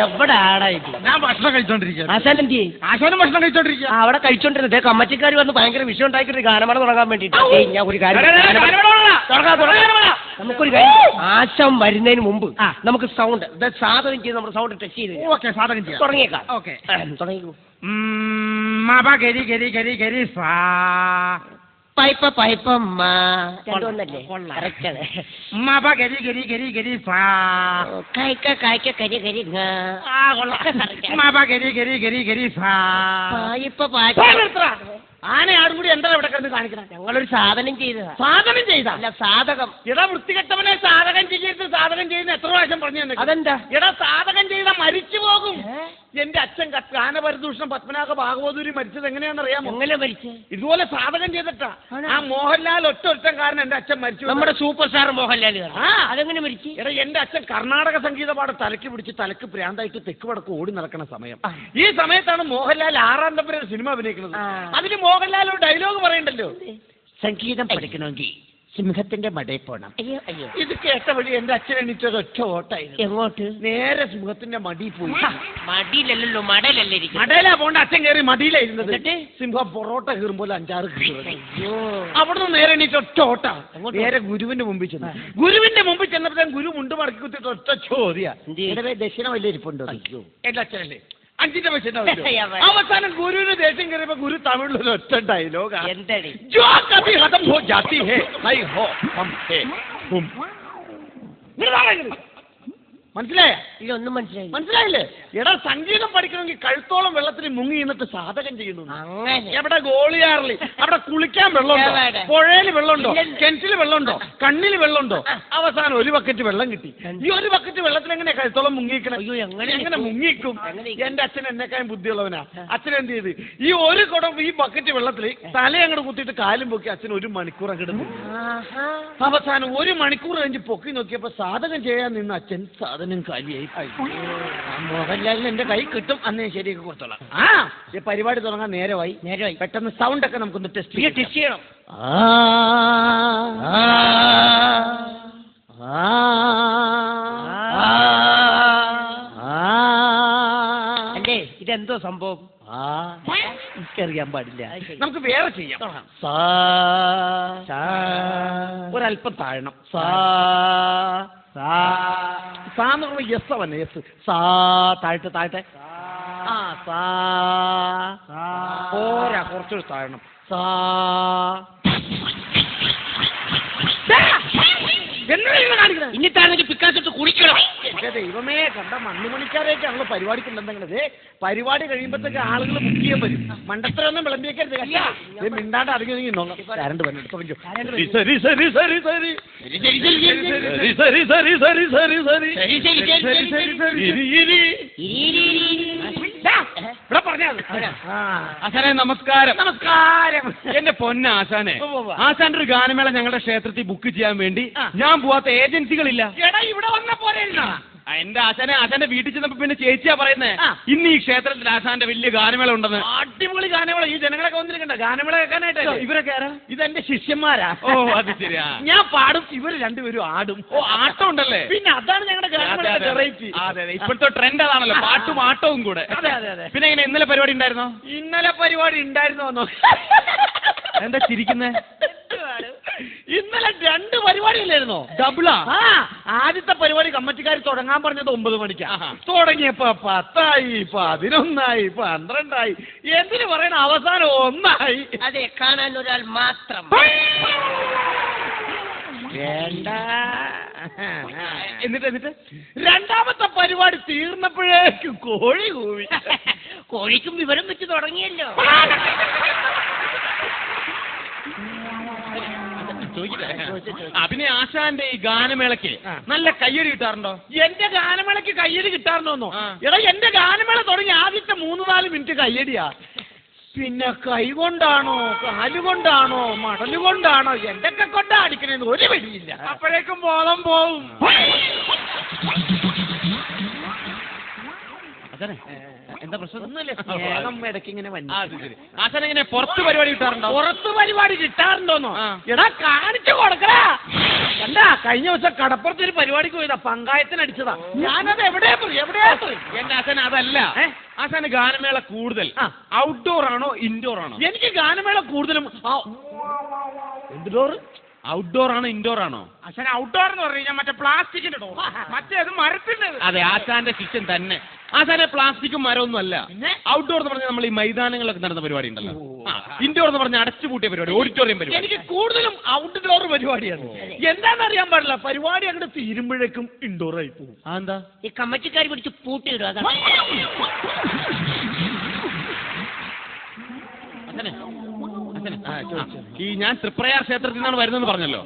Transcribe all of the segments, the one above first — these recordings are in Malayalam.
എവിടെ ആടായിട്ട് ഞാൻ ഭക്ഷണം കഴിച്ചോണ്ടിരിക്കുക. ആശാനെന്തി ആശാനും ഭക്ഷണം കഴിച്ചോണ്ടിരിക്കുക. അവിടെ കഴിച്ചോണ്ടിരുന്നത് കമ്മറ്റിക്കാർ വന്ന് ഭയങ്കര വിഷയം ഉണ്ടാക്കിയിട്ട് ഗാനമേള തുടങ്ങാൻ വേണ്ടിട്ട് ഞാൻ ഒരു കാര്യം നമുക്കൊരു കാര്യം ആശം വരുന്നതിന് മുമ്പ് നമുക്ക് സൗണ്ട് സാധകം ചെയ്ത് നമ്മുടെ സൗണ്ട് ടെസ്റ്റ് ചെയ്ത് ഓക്കെ സാധകം ചെയ്യാം. തുടങ്ങിയേക്കാം. ഓക്കെ തുടങ്ങിക്കോ. ഗരി ഗരി ഗരി ഗരി സാ പൈപ്പ പൈപ്പമ്മ രണ്ടൊന്നല്ലേ കറക്റ്റാണ്. ഗരി ഗരി ഗരി ഗരി സാ കായ്ക്ക കായ്ക്ക കരി കരി ഗരി ഗരി ഗരി ഗരി സാ പായിപ്പ ആനയാടും കൂടി എന്താ ഇവിടെ കിടന്ന് കാണിക്കണം? ഞങ്ങളൊരു സാധനം ചെയ്തതാ. സാധനം ചെയ്താ? അല്ല സാധകം. ഇടാ വൃത്തികെട്ടവനെ സാധകം ചെയ്യരുത്. സാധകം ചെയ്യുന്ന എത്ര പ്രാവശ്യം പറഞ്ഞു തന്നെ. അതെന്താ? ഇടാ സാധകം ചെയ്താ മരിച്ചു പോകും. എന്റെ അച്ഛൻ ഗാനപരദൂഷണം പത്മനാഭ ഭാഗവതൂരി മരിച്ചത് എങ്ങനെയാണെന്നറിയാമോ? എങ്ങനെ മരിച്ചു? ഇതുപോലെ സാധകം ചെയ്തിട്ടാ. ആ മോഹൻലാൽ ഒറ്റൊരുത്തൻ കാരണം എന്റെ അച്ഛൻ മരിച്ചു. നമ്മുടെ സൂപ്പർ സ്റ്റാർ മോഹൻലാൽ. അതെങ്ങനെ മരിച്ചു? എടാ എന്റെ അച്ഛൻ കർണാടക സംഗീത പാഠം തലക്ക് പിടിച്ച് തലക്ക് പ്രാന്തായിട്ട് തെക്ക് വടക്ക് ഓടി നടക്കുന്ന സമയം. ഈ സമയത്താണ് മോഹൻലാൽ 6-ാം നമ്പർ സിനിമ അഭിനയിക്കുന്നത്. അതിന് മോഹൻലാൽ ഒരു ഡയലോഗ് പറയണ്ടല്ലോ, സംഗീതം പഠിക്കണമെങ്കിൽ സിംഹത്തിന്റെ മടയിൽ പോണം. ഇത് കേട്ട വഴി എന്റെ അച്ഛൻ എണീറ്റത് ഒറ്റ ഓട്ടായിരുന്നു. എങ്ങോട്ട്? നേരെ സിംഹത്തിന്റെ മടിയിൽ പോയി. മടിയിലല്ലോ മടയിലല്ലേ. മടയിലാ പോണ്ട, അച്ഛൻ കയറി മടിയിലായിരുന്നത്. സിംഹം പൊറോട്ട കീറുമ്പോൾ 5-6 കീറും. അവിടുന്ന് നേരെ എണീറ്റ് ഒറ്റ ഓട്ടാ നേരെ ഗുരുവിന്റെ മുമ്പിൽ ചെന്നു. ഗുരുവിന്റെ മുമ്പിൽ ചെന്നപ്പോഴത്തേക്കും ഗുരു മുണ്ട് മടക്കി കുത്തിട്ട് ഒറ്റ ചോദ്യ, ദക്ഷിണ വലിയ ഇരിപ്പുണ്ടോ? എന്റെ അച്ഛനല്ലേ 5 പൈസ. അവസാനം ഗുരുവിന് ദേഷ്യം കയറിയപ്പോ ഗുരു തമിഴിലൊരു ഒറ്റ ഡയലോഗ്, മനസ്സിലായ? ഇതൊന്നും മനസ്സിലായില്ലേ? എടാ സംഗീതം പഠിക്കണമെങ്കിൽ കഴുത്തോളം വെള്ളത്തിൽ മുങ്ങി നിന്നിട്ട് സാധകം ചെയ്യുന്നു. എവിടെ ഗോളിയാറിൽ അവിടെ കുളിക്കാൻ വെള്ളമുണ്ടോ? പുഴയില് വെള്ളമുണ്ടോ? കിണറ്റില് വെള്ളമുണ്ടോ? കണ്ണില് വെള്ളമുണ്ടോ? അവസാനം ഒരു ബക്കറ്റ് വെള്ളം കിട്ടി. ഈ ഒരു ബക്കറ്റ് വെള്ളത്തിൽ എങ്ങനെ കഴുത്തോളം മുങ്ങിക്കണം? എങ്ങനെ മുങ്ങിക്കും? എന്റെ അച്ഛൻ എന്നെക്കായും ബുദ്ധിയുള്ളവനാ. അച്ഛൻ എന്ത് ചെയ്ത് ഈ ഒരു കുടം ഈ ബക്കറ്റ് വെള്ളത്തിൽ തല അങ്ങോട്ട് കുത്തിയിട്ട് കാലും പൊക്കി അച്ഛൻ 1 മണിക്കൂർ അങ്ങോട്ട്. അവസാനം 1 മണിക്കൂർ കഴിഞ്ഞ് പൊക്കി നോക്കിയപ്പോ സാധകം ചെയ്യാൻ നിന്ന് അച്ഛൻ സാധനം കാലിയായി. മോഹൻലാലിന് എന്റെ കൈ കിട്ടും, അന്ന് ഞാൻ ശരിയൊക്കെ കൊടുത്തോളാം. ഈ പരിപാടി തുടങ്ങാൻ നേരമായി. പെട്ടെന്ന് സൗണ്ട് ഒക്കെ നമുക്കൊന്ന് ടെസ്റ്റ് ചെയ്യണം. അല്ലേ ഇതെന്തോ സംഭവം? എനിക്കറിയാൻ പാടില്ല. നമുക്ക് വേറെ ചെയ്യാം. ഒരല്പം താഴണം. സാന്ന് പറഞ്ഞ യെസ് അവന്നെ യെസ്. താഴ്ത്തെ താഴ്ത്തെ. പോരാ, കുറച്ചുകൂടി താഴണം. ഇന്നിട്ടാണെങ്കിൽ പിക്കാസിട്ട് കുടിക്കണം. ദൈവമേ, കണ്ട മണ്ണുമണിക്കാരെയൊക്കെയാണല്ലോ പരിപാടിക്കുണ്ടെന്നത്. പരിപാടി കഴിയുമ്പോഴത്തേക്ക് ആളുകൾ ബുക്ക് ചെയ്യാൻ വരും. മണ്ടത്തരൊന്നും വിളമ്പിയേക്കരുത്. മിണ്ടാണ്ട് അടങ്ങി കരണ്ട് വന്നു. ആശാനെ നമസ്കാരം. നമസ്കാരം. എന്റെ പൊന്ന ആശാനെ, ആശാന്റെ ഒരു ഗാനമേള ഞങ്ങളുടെ ക്ഷേത്രത്തിൽ ബുക്ക് ചെയ്യാൻ വേണ്ടി ഞാൻ പോവാത്ത ഏജൻസികളില്ല. ഇവിടെ വന്ന പോലെ എന്റെ ആശാന്റെ വീട്ടിൽ ചെന്നപ്പോ പിന്നെ ചേച്ചിയാ പറയുന്നേ, ഇന്ന് ഈ ക്ഷേത്രത്തിൽ ആശാന്റെ വലിയ ഗാനമേള ഉണ്ടെന്ന്. അടിപൊളി ഗാനമേള. ഈ ജനങ്ങളൊക്കെ വന്നിരിക്കണ്ട ഗാനമേള കേൾക്കാനായിട്ട്. ഇവരൊക്കെ ആരാ? ഇതെന്റെ ശിഷ്യന്മാരാ. ഓ അത് ശരിയാ. ഞാൻ പാടും, ഇവര് രണ്ടുപേരും ആടും. ഓ ആട്ടം ഉണ്ടല്ലേ? പിന്നെ അതാണ് ഞങ്ങളുടെ ഗാനമേള വെറൈറ്റി. അതെ, ഇപ്പോഴത്തെ ട്രെൻഡ് അതാണല്ലോ, പാട്ടും ആട്ടവും കൂടെ. പിന്നെ എങ്ങനെ ഇന്നലെ പരിപാടി ഉണ്ടായിരുന്നോ? ഇന്നലെ പരിപാടി ഉണ്ടായിരുന്നോ? എന്താ ചിരിക്കുന്നേ? ഇന്നലെ 2 പരിപാടിയില്ലായിരുന്നോ? ഡബിളാ? ആദ്യത്തെ പരിപാടി കമ്മിറ്റിക്കാർ തുടങ്ങാൻ പറഞ്ഞത് 9 മണിക്കാ. തുടങ്ങിയപ്പോ 10 ആയി, 11 ആയി, 12 ആയി. എന്തിനു പറയണ, അവസാനം 1 ആയി. അതെ, കാണാൻ ഒരാൾ മാത്രം. വേണ്ട. എന്നിട്ട് രണ്ടാമത്തെ പരിപാടി തീർന്നപ്പോഴേക്കും കോഴി കൂവി. കോഴിക്കും വിവരം വെച്ച് തുടങ്ങിയല്ലോ. പിന്നെ ആശാന്റെ ഈ ഗാനമേളക്ക് നല്ല കയ്യടി കിട്ടാറുണ്ടോ? എന്റെ ഗാനമേളക്ക് കയ്യടി കിട്ടാറുണ്ടോ? എടാ, എന്റെ ഗാനമേള തുടങ്ങി ആദ്യത്തെ 3-4 മിനിറ്റ് കയ്യടിയാ. പിന്നെ കൈ കൊണ്ടാണോ, കാലുകൊണ്ടാണോ, മടലുകൊണ്ടാണോ, എന്തൊക്കെ കൊണ്ടാ അടിക്കണെന്ന് ഒരു വഴിയില്ല. അപ്പോഴേക്കും ബോധം പോവും. എന്താ പ്രശ്നം? ഒന്നുമില്ല, സ്നേഹം ഇടയ്ക്ക് ഇങ്ങനെ വന്നു. ആശാൻ എങ്ങനെ പുറത്ത് പരിപാടി കിട്ടാറുണ്ടോ? പുറത്ത് പരിപാടി കിട്ടാറുണ്ടോന്നോ? എടാ കാണിച്ചു കൊടുക്കടാ. കണ്ടാ കഴിഞ്ഞ ദിവസം കടപ്പുറത്ത് ഒരു പരിപാടിക്ക് പോയതാ, പങ്കായത്തിന് അടിച്ചതാ. ഞാനത് എവിടെയാ എന്റെ ആശാൻ അതല്ല. ആശാന് ഗാനമേള കൂടുതൽ ഔട്ട്ഡോർ ആണോ ഇൻഡോർ ആണോ? എനിക്ക് ഗാനമേള കൂടുതലും ഇൻഡോർ. ഔട്ട്ഡോർ ആണോ ഇൻഡോർ ആണോ? ആശാൻ ഔട്ട്ഡോർ എന്ന് പറഞ്ഞു കഴിഞ്ഞാൽ മറ്റേ പ്ലാസ്റ്റിക്കിന്റെ ഡോർ, മറ്റേത് മരത്തിന്റെ. അതെ, ആശാന്റെ ശിഷ്യൻ തന്നെ. ആശാനെ പ്ലാസ്റ്റിക്കും മരമൊന്നും അല്ല. ഔട്ട്ഡോർ എന്ന് പറഞ്ഞാൽ നമ്മൾ ഈ മൈതാനങ്ങളൊക്കെ നടന്ന പരിപാടി ഉണ്ടല്ലോ. ഇൻഡോർ എന്ന് പറഞ്ഞാൽ അടച്ചുപൂട്ടിയ പരിപാടി, ഓഡിറ്റോറിയം പരിപാടി. എനിക്ക് കൂടുതലും ഔട്ട്ഡോർ പരിപാടിയാണ്. എന്താണെന്ന് അറിയാൻ പാടില്ല, പരിപാടി അങ്ങോട്ട് തീരുമ്പോഴേക്കും ഇൻഡോർ ആയി പോകും. എന്താ? ഈ കമ്മറ്റിക്കാർ പിടിച്ച് പൂട്ടിയിടും. അതാണ് ഈ ഞാൻ തൃപ്രയാർ ക്ഷേത്രത്തിൽ നിന്നാണ് വരുന്നതെന്ന് പറഞ്ഞല്ലോ.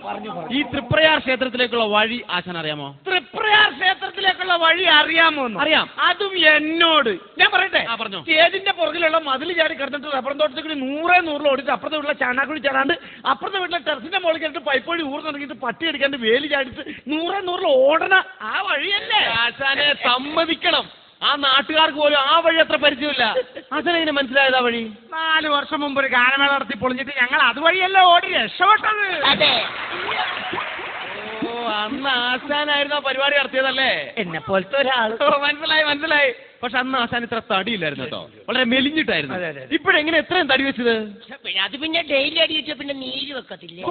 ഈ തൃപ്രയാർ ക്ഷേത്രത്തിലേക്കുള്ള വഴി ആശാൻ അറിയാമോ? തൃപ്രയാർ ക്ഷേത്രത്തിലേക്കുള്ള വഴി അറിയാമോ? അറിയാം. അതും എന്നോട്. ഞാൻ പറയട്ടെ, പറഞ്ഞോ. സ്റ്റേജിന്റെ പുറകിലുള്ള മതിൽ ചാടി കിടന്നിട്ട് റബ്ബർ തോട്ടത്തിൽ കൂടി 100 ഓടിച്ച് അപ്പുറത്തെ വീട്ടിലെ ചാണാക്കുഴി ചാടാണ്ട് അപ്പുറത്തെ വീട്ടിലെ ടെറസിന്റെ മുകളിൽ കണ്ടിട്ട് പൈപ്പ് വഴി ഊർന്നിറങ്ങിയിട്ട് പട്ടി അടിക്കാണ്ട് വേലി ചാടിച്ച് 100 ഓടണ ആ വഴിയല്ലേ? ആശാനെ സമ്മതിക്കണം, ആ നാട്ടുകാർക്ക് പോലും ആ വഴി അത്ര പരിചയമില്ല. ആശാനെ മനസ്സിലായത് ആ വഴി 4 വർഷം മുമ്പ് ഒരു ഗാനമേള നടത്തി പൊളിഞ്ഞിട്ട് ഞങ്ങൾ അതുവഴിയല്ല ഓടി രക്ഷപ്പെട്ടത്. ഓ, അന്ന് ആശാനായിരുന്നു ആ പരിപാടി നടത്തിയതല്ലേ? എന്നെ പോലത്തെ ഒരാള്. മനസ്സിലായി. പക്ഷെ അന്ന് ആശാൻ ഇത്ര തടിയില്ലായിരുന്നു കേട്ടോ, വളരെ മെലിഞ്ഞിട്ടായിരുന്നു. ഇപ്പോഴെങ്ങനെ എത്രയും തടി വെച്ചത്? അത് പിന്നെ ഡെയിലി അടി വെച്ചാൽ പിന്നെ നീര് വെക്കത്തില്ലേ?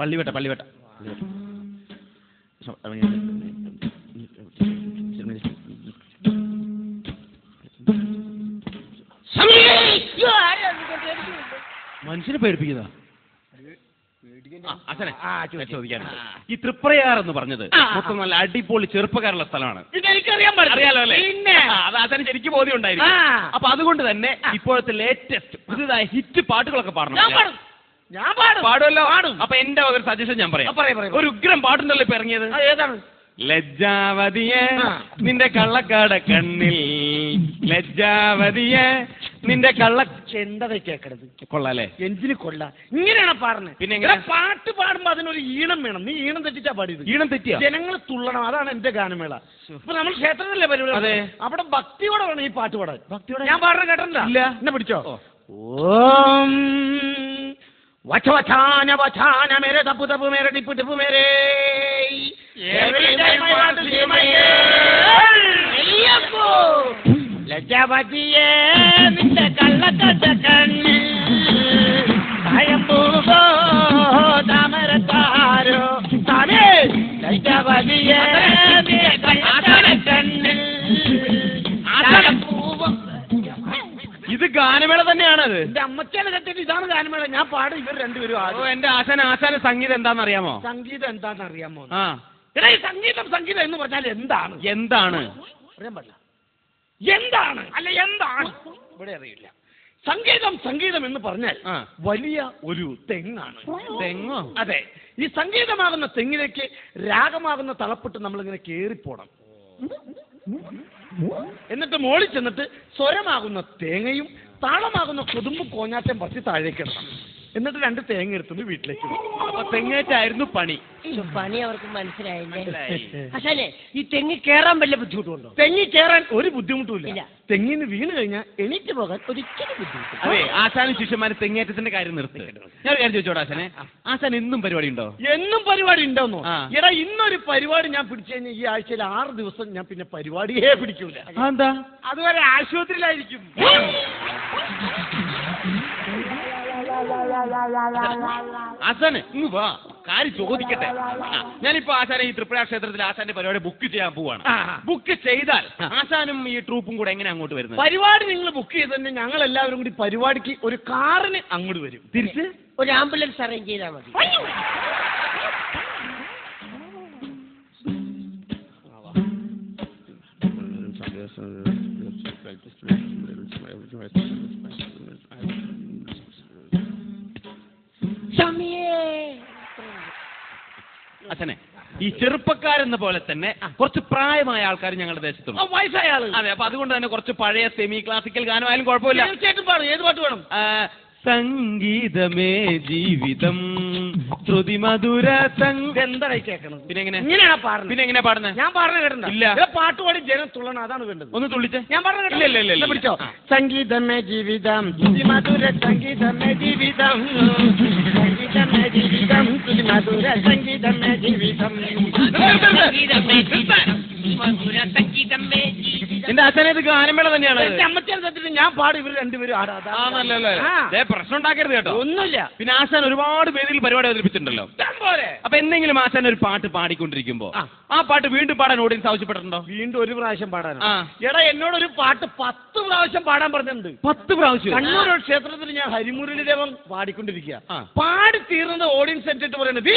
പള്ളിവട്ട മനുഷ്യനെ പേടിപ്പിക്കുന്ന ഈ തൃപ്രയാർ എന്ന് പറഞ്ഞത് മൊത്തം നല്ല അടിപൊളി ചെറുപ്പക്കാരുള്ള സ്ഥലമാണ്. അറിയാലോ അല്ലേ? അത് ആശാന് ശരിക്കും ബോധ്യം ഉണ്ടായിരുന്നു. അപ്പൊ അതുകൊണ്ട് തന്നെ ഇപ്പോഴത്തെ ലേറ്റസ്റ്റ് പുതുതായ ഹിറ്റ് പാട്ടുകളൊക്കെ പാടണം. ഞാൻ പാടുമല്ലോ. അപ്പൊ എന്റെ ഒരു സജഷൻ ഞാൻ പറയാം. ഒരു ഉഗ്രം പാട്ടുണ്ടല്ലോ ഇപ്പൊ ഇറങ്ങിയത്. ഏതാണ്? ലജ്ജാവതിയെ നിന്റെ കള്ളക്കാട കണ്ണിൽ, ലജ്ജാവതിയെ നിന്റെ കള്ള ചെണ്ടത കേക്കണത് കൊള്ളാല്ലേ? എഞ്ചിന് കൊള്ള. ഇങ്ങനെയാണ് പാടുന്നത്. പിന്നെ പാട്ട് പാടുമ്പോ അതിനൊരു ഈണം വേണം. നീ ഈണം തെറ്റിച്ചാ പാടിയത്. ഈണം തെറ്റിയാ ജനങ്ങൾ തുള്ളണം. അതാണ് എന്റെ ഗാനമേള. ഇപ്പൊ നമ്മൾ ക്ഷേത്രത്തിലല്ലേ പരിപാടി. അതെ, അവിടെ ഭക്തിയോടെ വേണം ഈ പാട്ട് പാടാൻ. ഭക്തിയോടെ ഞാൻ പാടുന്ന കേട്ടില്ല. എന്നെ പിടിച്ചോ. ഓം വച വചാന വചാന മേരെ തപ്പു തപ്പു മേരെ ടിപ്പു ടിപ്പു മേരെ ലജ്ജാവതിയെ നിന്റെ കള്ളക്കട്ട കണ്ണിൽ ഭയമ്പൂവോ താമരക്കാരോ താനേ ലജ്ജാവതിയെ നിന്റെ കള്ളക്കട്ട കണ്ണിൽ പൂവോ. ഇത് ഗാനമേള തന്നെയാണത്. എന്റെ അമ്മച്ചേനെ കെട്ടിട്ട് ഇതാണ് ഗാനമേള. ഞാൻ പാടും, ഇവർ രണ്ടുപേരും ആടും. എന്റെ ആശാന സംഗീതം എന്താണെന്ന് അറിയാമോ? സംഗീതം എന്താണെന്ന് അറിയാമോ? എടാ, ഈ സംഗീതം എന്ന് പറഞ്ഞാൽ എന്താണ്? അറിയാൻ പാടില്ല. എന്താണ് അല്ല എന്താണ് ഇവിടെ അറിയില്ല. സംഗീതം എന്ന് പറഞ്ഞാൽ വലിയ ഒരു തെങ്ങാണ്. തെങ്ങോ? അതെ. ഈ സംഗീതമാകുന്ന തെങ്ങിലേക്ക് രാഗമാകുന്ന തളപ്പിട്ട് നമ്മളിങ്ങനെ കേറിപ്പോണം. എന്നിട്ട് മോളിൽ ചെന്നിട്ട് സ്വരമാകുന്ന തേങ്ങയും താളമാകുന്ന കൊതുമ്പ് കോഞ്ഞാറ്റം പറിച്ച് താഴേക്കിടണം. എന്നിട്ട് 2 തേങ്ങ എടുത്തുകൊണ്ട് വീട്ടിലേക്ക് പോകും. അപ്പൊ തെങ്ങേറ്റായിരുന്നു പണി. പണി അവർക്ക് മനസ്സിലായില്ലേ? പക്ഷേ ഈ തെങ്ങി കേറാൻ വല്ല ബുദ്ധിമുട്ടുണ്ടോ? തെങ്ങി കയറാൻ ഒരു ബുദ്ധിമുട്ടുമില്ല. തെങ്ങിന്ന് വീണ് കഴിഞ്ഞാൽ എണീറ്റ് പോകാൻ ഒരിക്കലും ബുദ്ധിമുട്ട്. അതെ, ആശാനും ശിഷ്യന്മാരും തെങ്ങേറ്റത്തിന്റെ കാര്യം നിർത്തി. ഞാൻ കാര്യം ചോദിച്ചോട്ടെ ആശാനെ, ആശാൻ എന്നും പരിപാടി ഉണ്ടോ? എന്നും പരിപാടി ഉണ്ടോന്നോ? എടാ, ഇന്നൊരു പരിപാടി ഞാൻ പിടിച്ചു കഴിഞ്ഞാൽ ഈ ആഴ്ചയിൽ 6 ദിവസം ഞാൻ പിന്നെ പരിപാടിയേ പിടിക്കൂല. എന്താ? അതുവരെ ആശുപത്രിയിലായിരിക്കും. ആശാന് ഇങ്ങ് വാ, കാര്യം ചോദിക്കട്ടെ. ഞാനിപ്പോ ആശാനെ ഈ തൃപ്രയാർ ക്ഷേത്രത്തിൽ ആശാന്റെ പരിപാടി ബുക്ക് ചെയ്യാൻ പോവാണ്. ബുക്ക് ചെയ്താൽ ആശാനും ഈ ട്രൂപ്പും കൂടെ എങ്ങനെ അങ്ങോട്ട് വരുന്നത്? പരിപാടി നിങ്ങൾ ബുക്ക് ചെയ്തന്നെ ഞങ്ങൾ എല്ലാവരും കൂടി പരിപാടിക്ക് ഒരു കാറിന് അങ്ങോട്ട് വരും. തിരിച്ച് ഒരു ആംബുലൻസ് അറേഞ്ച് ചെയ്താൽ മതി. അച്ഛനെ, ഈ ചെറുപ്പക്കാരെന്ന പോലെ തന്നെ കുറച്ച് പ്രായമായ ആൾക്കാർ ഞങ്ങളുടെ ദേശത്തുണ്ട്. വയസ്സായ ആള്. അതെ, അപ്പൊ അതുകൊണ്ട് തന്നെ കുറച്ച് പഴയ സെമി ക്ലാസിക്കൽ ഗാനമായാലും കുഴപ്പമില്ല. തീർച്ചയായിട്ടും പാടും. ഏത് പാട്ട് വേണം? സംഗീതമേ ജീവിതം ശ്രുതി മധുര എന്തായി കേൾക്കണം? പിന്നെ എങ്ങനെയാണ് പാടുന്നത്? പിന്നെ എങ്ങനെയാ പാടുന്നത്? ഞാൻ പാടുന്ന കേട്ടോ. ഇല്ല, പാട്ട് പാടി ജനം തുള്ളണം. അതാണ് വേണ്ടത്. ഒന്ന് തുള്ളിച്ചേ. ഞാൻ പറഞ്ഞ പിടിച്ചോ. സംഗീതമേ ജീവിതം ശ്രുതി മധുര സംഗീതമേ ജീവിതം സംഗീതമേ ജീവിതം മധുര സംഗീതമേ ജീവിതം. എന്റെ അച്ഛനെ ഇത് ഗാനമേള തന്നെയാണ്. അമ്മച്ചാൻ സത്യത്തിൽ ഞാൻ പാടും, ഇവർ രണ്ടുപേരും ആടാ. പ്രശ്നം ഉണ്ടാക്കരുത് കേട്ടോ. ഒന്നുമില്ല. പിന്നെ ആശാൻ ഒരുപാട് വേദിയിൽ പരിപാടി അവതരിപ്പിച്ചിട്ടുണ്ടല്ലോ. അപ്പൊ എന്തെങ്കിലും ആശാൻ ഒരു പാട്ട് പാടിക്കൊണ്ടിരിക്കുമ്പോ ആ പാട്ട് വീണ്ടും പാടാൻ ഓഡിയൻസ് ആവശ്യപ്പെട്ടിട്ടുണ്ടോ? വീണ്ടും ഒരു പ്രാവശ്യം പാടാൻ. എടാ എന്നോടൊരു പാട്ട് 10 പ്രാവശ്യം പാടാൻ പറഞ്ഞിട്ടുണ്ട്. 10 പ്രാവശ്യം? കണ്ണൂർ ക്ഷേത്രത്തിൽ ഞാൻ ഹരിമുരളിദേവൻ പാടിക്കൊണ്ടിരിക്കുക. പാടി തീർന്നത് ഓഡിയൻസ് സെറ്റിട്ട് പറയുന്നത്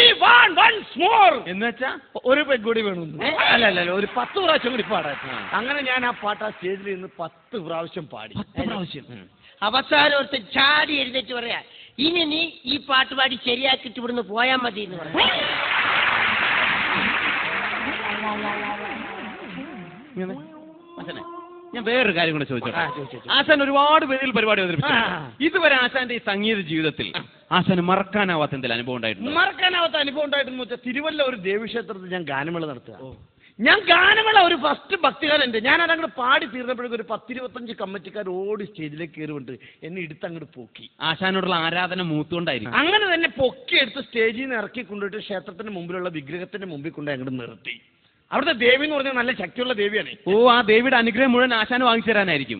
എന്ന് വെച്ചാ ഒരു പെഗ്ഗൂടി വേണമെന്ന്. അല്ല ഒരു 10 പ്രാവശ്യം കൂടി പാടാൻ. അങ്ങനെ ഞാൻ ആ പാട്ട് ആ സ്റ്റേജിൽ നിന്ന് 10 പ്രാവശ്യം പാടി. 10 പ്രാവശ്യം. അവസാനം ഒരുത്തൻ ചാടി എഴുന്നേറ്റ് പറയാ, ഇനി നീ ഈ പാട്ട് പാടി ശരിയാക്കിട്ട് ഇവിടുന്ന് പോയാ മതി എന്ന് പറഞ്ഞു. ഞാൻ വേറൊരു കാര്യം കൂടെ ചോദിച്ചോട്ടെ. ആശാൻ ഒരുപാട് വേദിയിൽ പരിപാടി അവതരിപ്പിച്ചു. ഇതുവരെ ആശാന്റെ ഈ സംഗീത ജീവിതത്തിൽ ആശാന് മറക്കാനാവാത്ത എന്തെങ്കിലും അനുഭവം ഉണ്ടായിട്ടുണ്ട്? മറക്കാനാവാത്ത അനുഭവം ഉണ്ടായിട്ടെന്ന് വെച്ചാൽ തിരുവല്ല ഒരു ദേവീക്ഷേത്രത്തിൽ ഞാൻ ഗാനമേള നടത്തുക. ഞാൻ ഗാനമേള ഒരു ഫസ്റ്റ് ഭക്തിഗാനുണ്ട്. ഞാൻ അതങ്ങോട്ട് പാടി തീർന്നപ്പോഴേക്കും ഒരു 10-25 കമ്മിറ്റിക്കാർ ഓടി സ്റ്റേജിലേക്ക് കയറിവിട്ട് എന്നെ എടുത്തങ്ങോട്ട് പൊക്കി. ആശാനോടുള്ള ആരാധന മൂത്തുകൊണ്ടായിരിക്കും. അങ്ങനെ തന്നെ പൊക്കി എടുത്ത് സ്റ്റേജിൽ നിന്ന് ഇറക്കി കൊണ്ടുപോയിട്ട് ക്ഷേത്രത്തിന് മുമ്പിലുള്ള വിഗ്രഹത്തിന്റെ മുമ്പിൽ കൊണ്ട് അങ്ങോട്ട് നിർത്തി. അവിടുത്തെ ദേവി എന്ന് പറഞ്ഞാൽ നല്ല ശക്തിയുള്ള ദേവിയാണ്. ആ ദേവിയുടെ അനുഗ്രഹം മുഴുവൻ ആശാന് വാങ്ങിച്ചു തരാനായിരിക്കും.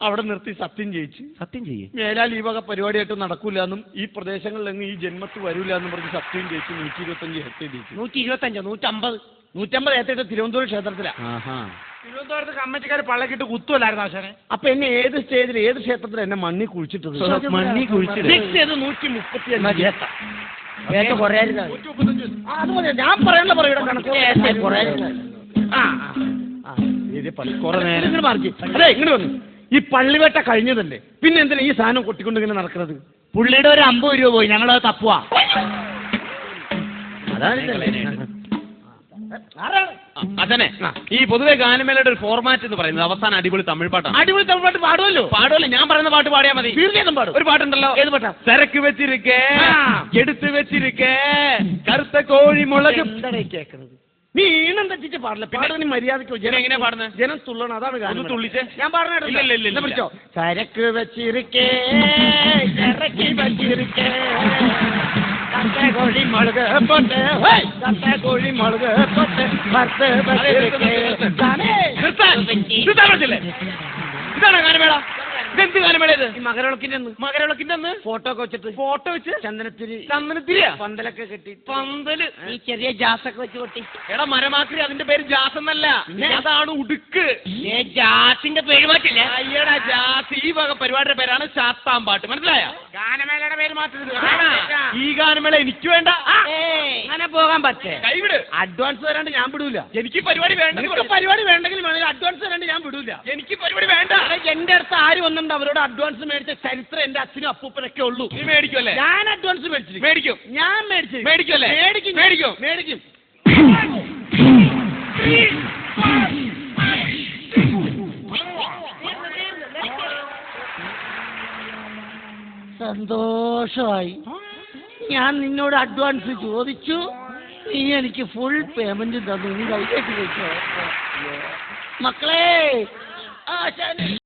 അവിടെ നിർത്തി സത്യം ചെയ്യിച്ച്, സത്യം ചെയ്യും, മേലാൽ ഈ വക പരിപാടിയായിട്ട് നടക്കൂല എന്നും ഈ പ്രദേശങ്ങളിലെങ്ങും ഈ ജന്മത്ത് വരൂല എന്നും പറഞ്ഞ് സത്യം ചെയ്യിച്ച് 125 ഹെക്ടർ ജയിച്ചു. 125 150 ഏത്തിട്ട് തിരുവനന്തപുരം ക്ഷേത്രത്തിലാണ്. തിരുവനന്തപുരത്ത് കമ്മിറ്റിക്കാർ പള്ളക്കിട്ട് കുത്തുമല്ലായിരുന്നു ആശാനെ. അപ്പൊ എന്നെ ഏത് സ്റ്റേജിൽ ഏത് ക്ഷേത്രത്തിൽ എന്നെ മണ്ണി കുഴിച്ചിട്ടത്? മണ്ണി കുഴിച്ചത് 135 ഏത്ത. അത് ഞാൻ പറയാനുള്ള പറയുടെ കണക്ക്. അതെ ഇങ്ങനെ വന്നു. ഈ പള്ളിവേട്ട കഴിഞ്ഞതല്ലേ, പിന്നെ എന്തിനാ ഈ സാധനം കൊട്ടിക്കൊണ്ട് ഇങ്ങനെ നടക്കുന്നത്? പുള്ളിയുടെ ഒരു 50 രൂപ പോയി, ഞങ്ങളത് തപ്പുവാ. അതന്നെ ഈ പൊതുവെ ഗാനമേളയുടെ ഒരു ഫോർമാറ്റ് എന്ന് പറയുന്നത് അവസാനം അടിപൊളി തമിഴ് പാട്ടാണ്. അടിപൊളി തമിഴ് പാട്ട് പാടുമല്ലോ. ഞാൻ പറയുന്ന പാട്ട് പാടിയാൽ മതി. തീർച്ചയായിട്ടും പാടും. ഒരു പാട്ടുണ്ടല്ലോ. ഏത് പാട്ടാ? തിരക്ക് വെച്ചിരിക്കേ എടുത്ത് വെച്ചിരിക്കേ കറുത്ത കോഴി മുളക്. എന്താ കേൾക്കുന്നത്? നീ ഈണം തെറ്റിച്ച് പാടില്ല. പാടുന്ന മര്യാദയ്ക്ക്. ജനം എങ്ങനെയാ പാടുന്നത്? ജനം തുള്ളണം. അതാണ് ഗാനം. തുള്ളിച്ച് ഞാൻ പറഞ്ഞിട്ടില്ല. ചരക്ക് വെച്ചിരിക്കേ ചരക്ക് വെച്ചിരിക്കേ കോഴി മുളക് പൊട്ട് കോഴി മുളക് പൊട്ട് ഇതാണ് ഗാനമേള. ഇതെന്ത് ഗാനമേള ഇത്? മകരവിളക്കിന്റെ അന്ന് ഫോട്ടോ വെച്ച് ചന്ദനത്തിരി പന്തലൊക്കെ കെട്ടി. പന്തല് ഈ ചെറിയ ജാസൊക്കെ വെച്ച് കൊട്ടി. എടാ മരമാക്രി, അതിന്റെ പേര് ജാസ് എന്നല്ല, അതാണ് ഉടുക്ക്. ജാസിന്റെ പേര് മാറ്റില്ല. അയ്യടാ ജാസ് ഈ വക പരിപാടിയുടെ പേരാണ് ശാസ്താംപാട്ട്. മനസ്സിലായ? ഗാനമേളയുടെ പേര് മാറ്റുന്നത്. ഈ ഗാനമേള എനിക്ക് വേണ്ട. അങ്ങനെ പോകാൻ പറ്റേ? കൈവിട്. അഡ്വാൻസ് തരാണ്ട് ഞാൻ വിടൂല. എനിക്ക് പരിപാടി വേണ്ട. പരിപാടി വേണ്ടെങ്കിൽ അഡ്വാൻസ് തരാണ്ട് ഞാൻ വിടൂല. എനിക്ക് പരിപാടി വേണ്ട. എന്റെ അടുത്ത് ആര് വന്നിട്ടുണ്ട് അവരോട് അഡ്വാൻസ് മേടിച്ച ചരിത്രം എന്റെ അച്ഛനും അപ്പൂപ്പനൊക്കെ ഉള്ളൂ. നീ മേടിക്കുമല്ലേ? ഞാൻ അഡ്വാൻസ് മേടിക്കും. ഞാൻ മേടിക്കുമല്ലേ? മേടിക്കും. സന്തോഷമായി. ഞാൻ നിന്നോട് അഡ്വാൻസ് ചോദിച്ചു, നീ എനിക്ക് ഫുൾ പേയ്മെന്റ് തന്നു. നീ കൈകേറ്റി വെച്ചോ മക്കളെ.